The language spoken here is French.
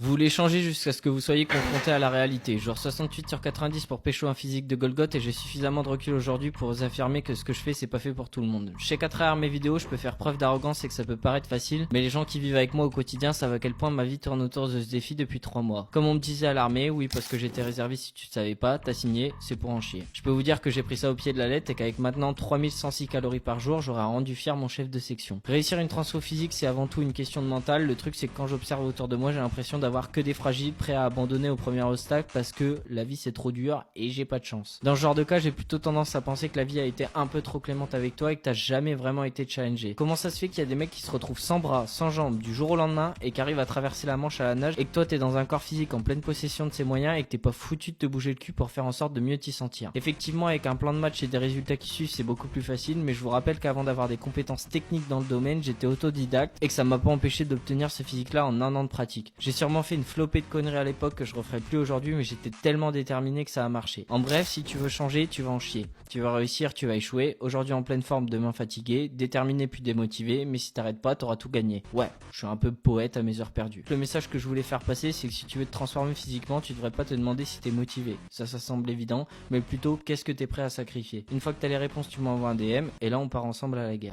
Vous voulez changer jusqu'à ce que vous soyez confronté à la réalité. Genre 68 sur 90 pour pécho un physique de Golgoth et j'ai suffisamment de recul aujourd'hui pour vous affirmer que ce que je fais c'est pas fait pour tout le monde. Je sais qu'à travers mes vidéos je peux faire preuve d'arrogance et que ça peut paraître facile, mais les gens qui vivent avec moi au quotidien savent à quel point ma vie tourne autour de ce défi depuis 3 mois. Comme on me disait à l'armée, oui parce que j'étais réserviste si tu ne savais pas, t'as signé, c'est pour en chier. Je peux vous dire que j'ai pris ça au pied de la lettre et qu'avec maintenant 3106 calories par jour, j'aurais rendu fier mon chef de section. Réussir une transfo physique c'est avant tout une question de mental, le truc c'est que quand j'observe autour de moi j'ai l'impression d'avoir que des fragiles prêts à abandonner au premier obstacle parce que la vie c'est trop dur et j'ai pas de chance. Dans ce genre de cas j'ai plutôt tendance à penser que la vie a été un peu trop clémente avec toi et que t'as jamais vraiment été challengé. Comment ça se fait qu'il y a des mecs qui se retrouvent sans bras, sans jambes du jour au lendemain et qui arrivent à traverser la Manche à la nage et que toi t'es dans un corps physique en pleine possession de ses moyens et que t'es pas foutu de te bouger le cul pour faire en sorte de mieux t'y sentir. Effectivement avec un plan de match et des résultats qui suivent c'est beaucoup plus facile, mais je vous rappelle qu'avant d'avoir des compétences techniques dans le domaine j'étais autodidacte et que ça m'a pas empêché d'obtenir ce physique là en un an de pratique. J'ai sûrement fait une flopée de conneries à l'époque que je referai plus aujourd'hui, mais j'étais tellement déterminé que ça a marché. En bref, si tu veux changer, tu vas en chier. Tu vas réussir, tu vas échouer. Aujourd'hui en pleine forme, demain fatigué, déterminé puis démotivé, mais si t'arrêtes pas, t'auras tout gagné. Ouais, je suis un peu poète à mes heures perdues. Le message que je voulais faire passer, c'est que si tu veux te transformer physiquement, tu devrais pas te demander si t'es motivé. Ça semble évident, mais plutôt qu'est-ce que t'es prêt à sacrifier. Une fois que t'as les réponses, tu m'envoies un DM, et là on part ensemble à la guerre.